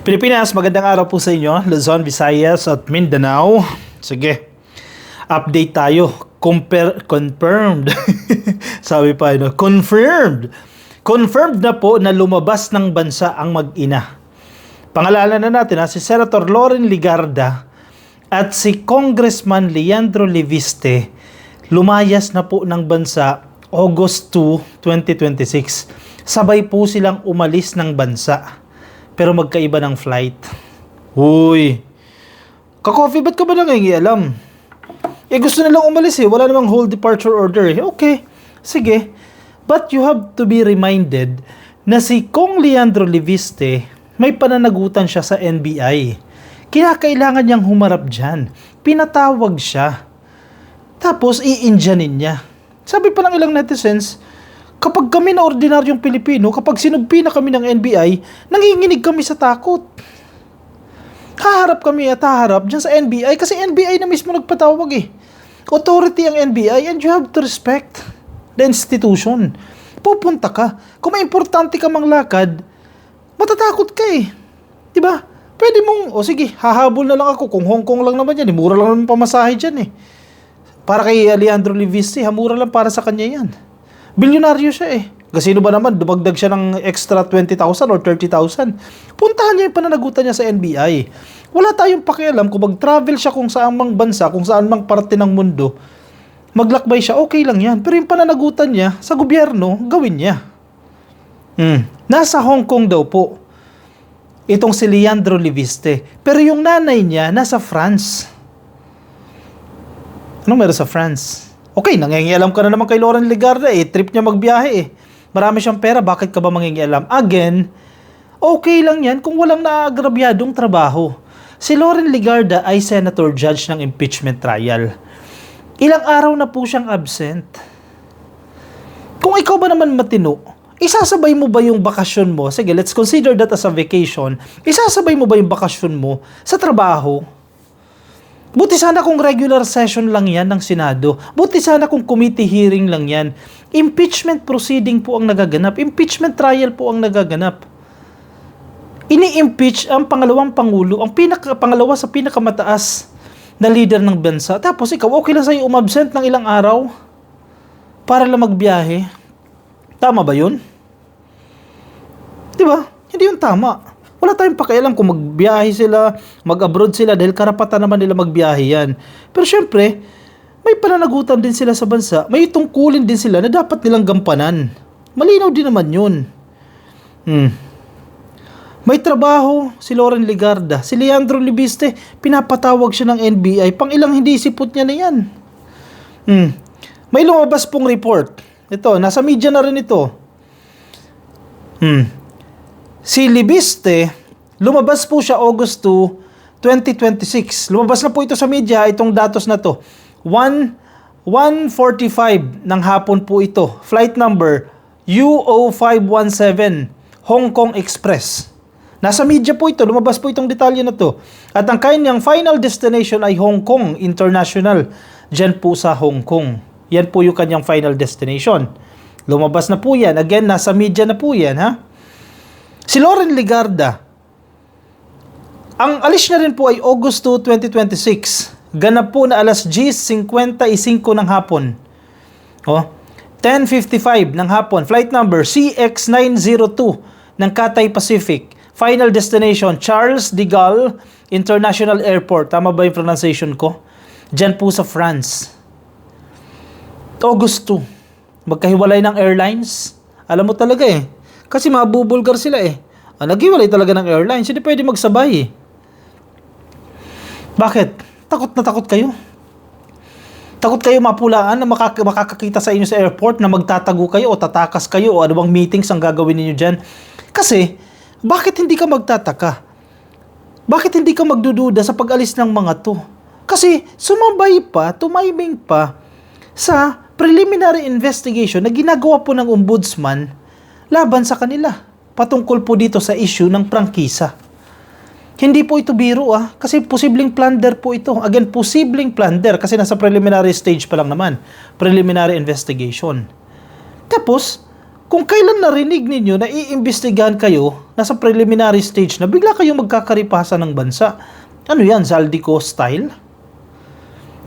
Pilipinas, magandang araw po sa inyo. Luzon, Visayas at Mindanao. Sige, update tayo. Confirmed. Sabi pa, confirmed. Confirmed na po na lumabas ng bansa ang mag-ina. Pangalanan na natin si Senator Loren Legarda at si Congressman Leandro Leviste. Lumayas na po ng bansa August 2, 2026. Sabay po silang umalis ng bansa. Pero magkaiba ng flight. Uy, ka-coffee, ba't ka ba nangingialam? Gusto nilang umalis wala namang whole departure order Okay, sige. But you have to be reminded na si Kong Leandro Leviste, may pananagutan siya sa NBI. Kailangan niyang humarap dyan. Pinatawag siya. Tapos, i-Indianin niya. Sabi pa ng ilang netizens, kapag kami na ordinaryong Pilipino, kapag sinugpi na kami ng NBI, nanginginig kami sa takot. Haharap kami at haharap dyan sa NBI kasi NBI na mismo nagpatawag Authority ang NBI and you have to respect the institution. Pupunta ka. Kung may importante ka mang lakad, matatakot ka Diba? Pwede mong, sige, hahabol na lang ako kung Hong Kong lang naman yan. Mura lang naman pamasahe dyan Para kay Leandro Leviste, mura lang para sa kanya yan. Bilyonaryo siya Kasi sino ba naman, dumagdag siya ng extra 20,000 or 30,000. Puntahan niya yung pananagutan niya sa NBI. Wala tayong pakialam kung mag-travel siya kung saan mang bansa, kung saan mang parte ng mundo. Maglakbay siya, okay lang yan. Pero yung pananagutan niya sa gobyerno, gawin niya. Nasa Hong Kong daw po. Itong si Leandro Leviste. Pero yung nanay niya, nasa France. Anong meron sa France? Okay, nangingialam ka na naman kay Loren Legarda trip niya magbiyahe Marami siyang pera, bakit ka ba mangingialam? Again, okay lang yan kung walang naagrabyadong trabaho. Si Loren Legarda ay senator judge ng impeachment trial. Ilang araw na po siyang absent. Kung ikaw ba naman matino, isasabay mo ba yung bakasyon mo? Sige, let's consider that as a vacation. Isasabay mo ba yung bakasyon mo sa trabaho? Buti sana kung regular session lang yan ng Senado. Buti sana kung committee hearing lang yan. Impeachment proceeding po ang nagaganap. Impeachment trial po ang nagaganap. Ini-impeach ang pangalawang pangulo, ang pangalawa sa pinakamataas na leader ng bansa. Tapos ikaw, okay lang sa'yo umabsent ng ilang araw para lang magbiyahe. Tama ba yun? Diba? Hindi yun tama. Wala tayong pakialam kung magbiyahe sila, mag-abroad sila dahil karapatan naman nila magbiyahe yan. Pero syempre, may pananagutan din sila sa bansa, may tungkulin din sila na dapat nilang gampanan. Malinaw din naman yun. May trabaho si Loren Legarda. Si Leandro Leviste, pinapatawag siya ng NBI. Pang ilang hindi sipot niya na yan. May lumabas pong report. Ito, nasa media na rin ito. Si Leviste, lumabas po siya August 2, 2026. Lumabas na po ito sa media, itong datos na to. 1:45 ng hapon po ito. Flight number UO517, Hong Kong Express. Nasa media po ito, lumabas po itong detalye na to. At ang kanyang final destination ay Hong Kong International. Diyan po sa Hong Kong. Yan po yung kanyang final destination. Lumabas na po yan. Again, nasa media na po yan, Si Loren Legarda, ang alis niya rin po ay August 2, 2026. Ganap po na alas 10:55 ng hapon. 10:55 ng hapon. Flight number CX902 ng Cathay Pacific. Final destination, Charles de Gaulle International Airport. Tama ba yung pronunciation ko? Diyan po sa France. August 2. Magkahiwalay ng airlines. Alam mo talaga Kasi mabubulgar sila naghiwalay talaga ng airlines. Hindi pwede magsabay Bakit? Takot na takot kayo. Takot kayo mapulaan na makakakita sa inyo sa airport na magtatago kayo o tatakas kayo o ano bang meetings ang gagawin niyo dyan. Kasi, bakit hindi ka magtataka? Bakit hindi ka magdududa sa pag-alis ng mga to? Kasi, tumaiming pa sa preliminary investigation na ginagawa po ng ombudsman laban sa kanila patungkol po dito sa issue ng prangkisa. Hindi po ito biro kasi posibleng plunder po ito. Again, posibleng plunder kasi nasa preliminary stage pa lang naman. Preliminary investigation. Tapos, kung kailan narinig ninyo na iimbestigahan kayo nasa preliminary stage na, bigla kayong magkakaripasan ng bansa. Ano yan, Zaldico style?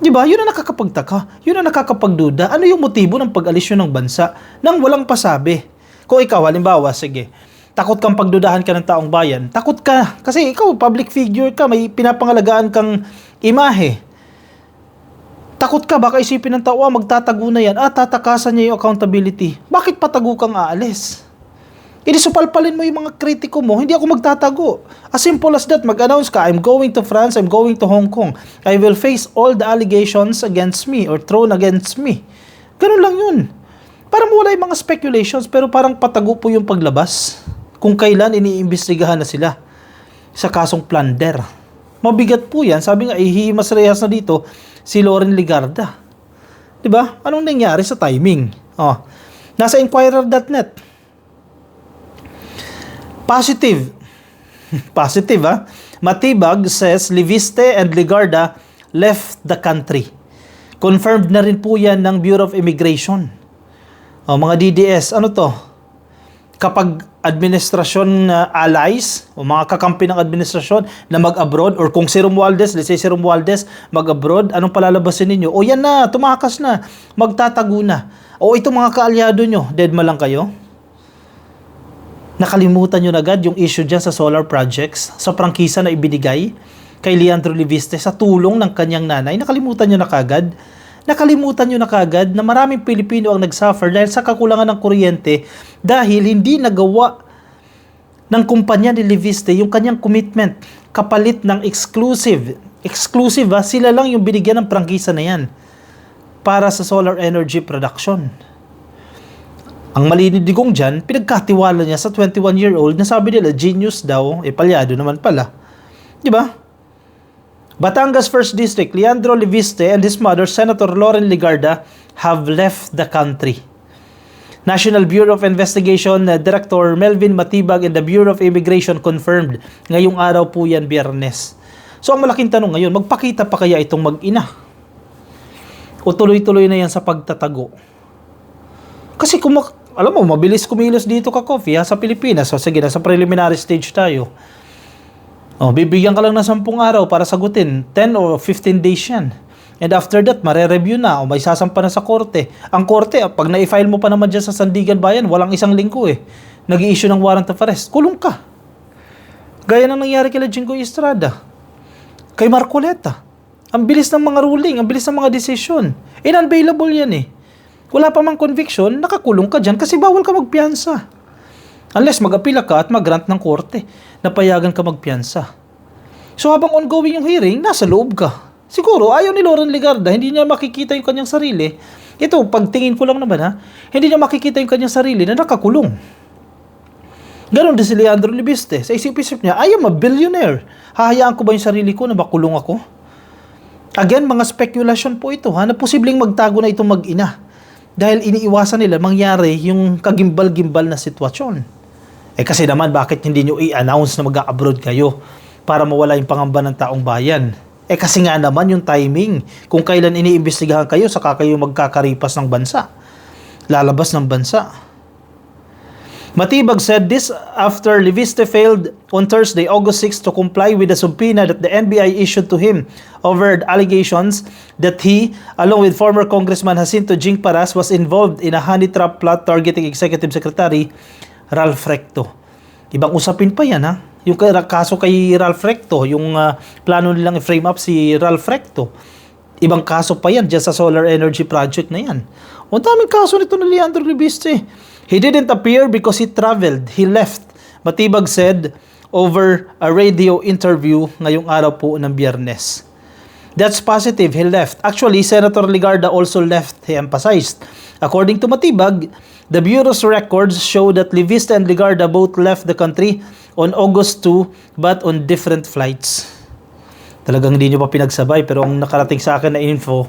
Di ba? Yun ang nakakapagtaka. Yun ang nakakapagduda. Ano yung motibo ng pag-alis yun ng bansa nang walang pasabi? Kung ikaw, halimbawa, sige, takot kang pagdudahan ka ng taong bayan. Takot ka. Kasi ikaw, public figure ka, may pinapangalagaan kang imahe. Takot ka, baka isipin ng tao, magtatago na yan. Tatakasan niya yung accountability. Bakit patago kang aalis? Inisupalpalin mo yung mga kritiko mo, hindi ako magtatago. As simple as that, mag-announce ka, I'm going to France, I'm going to Hong Kong. I will face all the allegations against me or thrown against me. Ganun lang yun. Parang wala yung mga speculations, pero parang patago po yung paglabas kung kailan iniimbestigahan na sila sa kasong plunder. Mabigat po yan. Sabi nga, ihimas rehas na dito si Loren Legarda. Diba? Anong nangyari sa timing? Nasa Inquirer.net. Positive. Positive, ha? Matibag says Leviste and Legarda left the country. Confirmed na rin po yan ng Bureau of Immigration. Mga DDS, ano to? Kapag administrasyon allies, o mga kakampi ng administrasyon na mag-abroad, or kung si Romualdez, let's say si Romualdez, mag-abroad, anong palalabasin ninyo? O yan na, tumakas na, magtatago na. O itong mga kaalyado nyo, dead ma lang kayo? Nakalimutan nyo na agad yung issue dyan sa solar projects, sa prangkisa na ibinigay kay Leandro Leviste sa tulong ng kanyang nanay. Nakalimutan nyo na kagad. Nakalimutan nyo na kagad na maraming Pilipino ang nagsuffer dahil sa kakulangan ng kuryente dahil hindi nagawa ng kumpanya ni Leviste yung kanyang commitment kapalit ng exclusive. Exclusive, sila lang yung binigyan ng prangkisa na yan para sa solar energy production. Ang malinidigong dyan, pinagkatiwala niya sa 21-year-old na sabi nila, genius daw, palyado naman pala. Di ba? Batangas 1st District, Leandro Leviste and his mother, Senator Loren Legarda, have left the country. National Bureau of Investigation Director Melvin Matibag and the Bureau of Immigration confirmed. Ngayong araw po yan, Biyernes. So ang malaking tanong ngayon, magpakita pa kaya itong mag-ina? O tuloy-tuloy na yan sa pagtatago? Kasi kung alam mo, mabilis kumilos dito ka, Coffee, sa Pilipinas. So, sige, nasa preliminary stage tayo. Bibigyan ka lang ng 10 araw para sagutin. 10 or 15 days yan. And after that, mare-review na o may sasampa na sa korte. Ang korte, pag na-file mo pa naman dyan sa Sandigan Bayan, walang isang linggo nag-i-issue ng warrant of arrest. Kulong ka. Gaya ng nangyari kay Jingoy Estrada. Kay Marcoleta. Ang bilis ng mga ruling, ang bilis ng mga decision. Unavailable yan Wala pa mang conviction, nakakulong ka dyan kasi bawal ka magpiyansa. Unless mag-apila ka at mag-grant ng korte, napayagan ka magpiyansa. So habang ongoing yung hearing, nasa loob ka. Siguro, ayaw ni Loren Legarda, hindi niya makikita yung kanyang sarili. Ito, pagtingin ko lang naman hindi niya makikita yung kanyang sarili na nakakulong. Ganon din si Leandro Leviste. Sa isip-isip niya, I am a billionaire. Hahayaan ko ba yung sarili ko na makulong ako? Again, mga speculation po ito na posibleng magtago na itong mag-ina. Dahil iniiwasan nila mangyari yung kagimbal-gimbal na sitwasyon. Kasi naman, bakit hindi nyo i-announce na mag-abroad kayo para mawala yung pangamba ng taong bayan? Kasi nga naman yung timing. Kung kailan iniimbestigahan kayo, saka kayo magkakaripas ng bansa. Lalabas ng bansa. Matibag said this after Leviste failed on Thursday, August 6 to comply with the subpoena that the NBI issued to him over allegations that he, along with former Congressman Jacinto Jing Paras, was involved in a honey trap plot targeting Executive Secretary Ralph Recto. Ibang usapin pa yan Yung kaso kay Ralph Recto, yung plano nilang i-frame up si Ralph Recto. Ibang kaso pa yan dyan sa solar energy project na yan. O daming kaso nito ni Leandro Leviste. He didn't appear because he traveled. He left. Matibag said over a radio interview ngayong araw po ng Biyernes. That's positive. He left. Actually, Senator Legarda also left, he emphasized. According to Matibag, the Bureau's records show that Leviste and Legarda both left the country on August 2 but on different flights. Talagang hindi nyo pa pinagsabay, pero ang nakarating sa akin na info,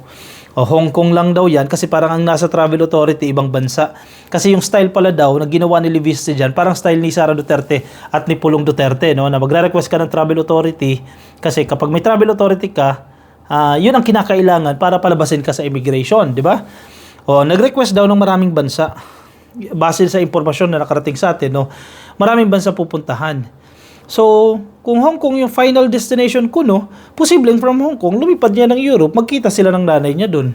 Hong Kong lang daw yan kasi parang ang nasa travel authority ibang bansa. Kasi yung style pala daw na ginawa ni Leviste dyan, parang style ni Sara Duterte at ni Pulong Duterte, na magre-request ka ng travel authority kasi kapag may travel authority ka, yun ang kinakailangan para palabasin ka sa immigration, di ba? Nag-request daw ng maraming bansa base sa impormasyon na nakarating sa atin, Maraming bansa pupuntahan. So, kung Hong Kong yung final destination kuno, posibleng from Hong Kong, lumipad niya ng Europe, magkita sila ng nanay niya dun.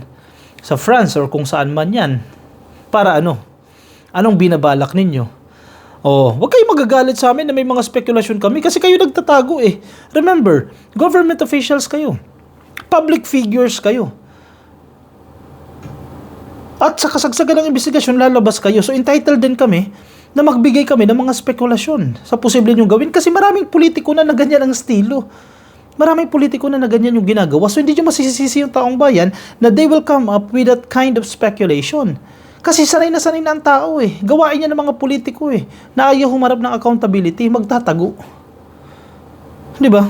Sa France or kung saan man yan. Para ano? Anong binabalak ninyo? Oh, wag kayo magagalit sa amin na may mga spekulasyon kami kasi kayo nagtatago eh. Remember, government officials kayo. Public figures kayo. At sa kasagsagan ng investigasyon, lalabas kayo. So, entitled din kami na magbigay kami ng mga spekulasyon sa posible nyong gawin kasi maraming politiko na ganyan ang estilo. Maraming politiko na ganyan yung ginagawa. So, hindi nyo masisisi yung taong bayan na they will come up with that kind of speculation. Kasi sanay na ang tao eh. Gawain niya ng mga politiko eh. Na ayaw humarap ng accountability, magtatago. Di ba?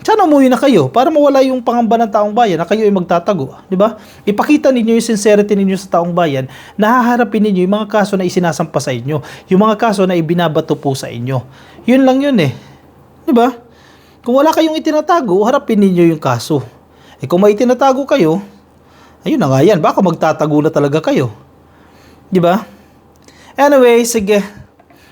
Sana umuwi na kayo para mawala yung pangamba ng taong bayan na kayo ay magtatago, di ba? Ipakita ninyo yung sincerity ninyo sa taong bayan, nahaharapin ninyo yung mga kaso na isinasampa sa inyo, yung mga kaso na ibinabato po sa inyo. Yun lang yun eh. Di ba? Kung wala kayong itinatago, harapin ninyo yung kaso. Eh kung may itinatago kayo, ayun na nga yan, baka magtatago na talaga kayo. Di ba? Anyway, sige.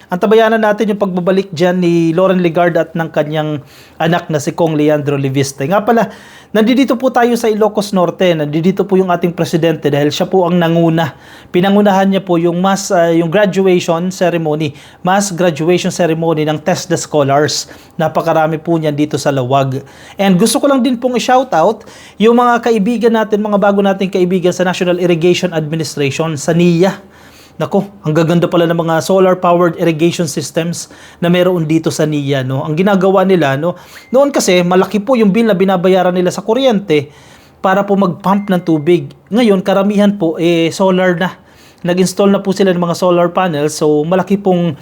Antabayanan natin yung pagbabalik dyan ni Loren Legarda at ng kanyang anak na si Kong Leandro Leviste. Nga pala, nandito po tayo sa Ilocos Norte. Nandito po yung ating presidente dahil siya po ang nanguna. Pinangunahan niya po yung yung graduation ceremony, mass graduation ceremony ng TESDA scholars. Napakarami po niyan dito sa Lawag. And gusto ko lang din pong i-shoutout yung mga kaibigan natin, mga bago nating kaibigan sa National Irrigation Administration, sa NIA. Nako, ang gaganda pala ng mga solar-powered irrigation systems na meron dito sa NIA, no? Ang ginagawa nila, no? Noon kasi, malaki po yung bill na binabayaran nila sa kuryente para po mag-pump ng tubig. Ngayon, karamihan po, solar na. Nag-install na po sila ng mga solar panels, so malaki pong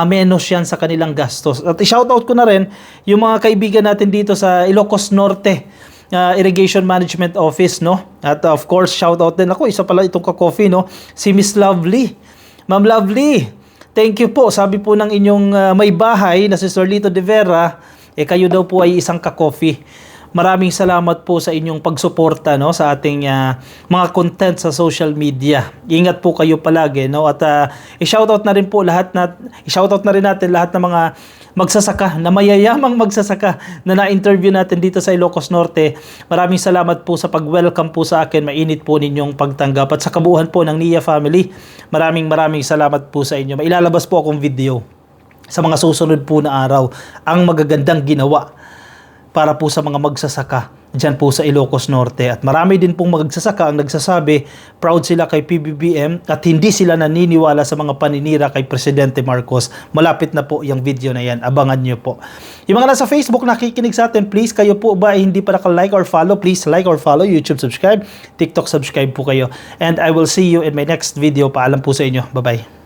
menos yan sa kanilang gastos. At i-shoutout ko na rin yung mga kaibigan natin dito sa Ilocos Norte, Irrigation Management Office, no? At of course, shout out din ako, isa pala itong ka-coffee, no? Si Miss Lovely. Ma'am Lovely, thank you po. Sabi po ng inyong may bahay na si Sir Lito de Vera, kayo daw po ay isang ka-coffee. Maraming salamat po sa inyong pagsuporta, no, sa ating mga content sa social media. Ingat po kayo palagi, no? At i-shoutout na rin po i-shoutout na rin natin lahat ng mga magsasaka, na mayayamang magsasaka na na-interview natin dito sa Ilocos Norte. Maraming salamat po sa pag-welcome po sa akin. Mainit po ninyong pagtanggap. At sa kabuuan po ng NIA family, maraming salamat po sa inyo. Mailalabas po akong video sa mga susunod po na araw ang magagandang ginawa para po sa mga magsasaka dyan po sa Ilocos Norte. At marami din pong magsasaka ang nagsasabi, proud sila kay PBBM at hindi sila naniniwala sa mga paninira kay Presidente Marcos. Malapit na po yung video na yan. Abangan nyo po. Yung mga nasa Facebook nakikinig sa atin, please, kayo po ba ay hindi pa naka-like or follow? Please like or follow. YouTube subscribe. TikTok subscribe po kayo. And I will see you in my next video. Paalam po sa inyo. Bye-bye.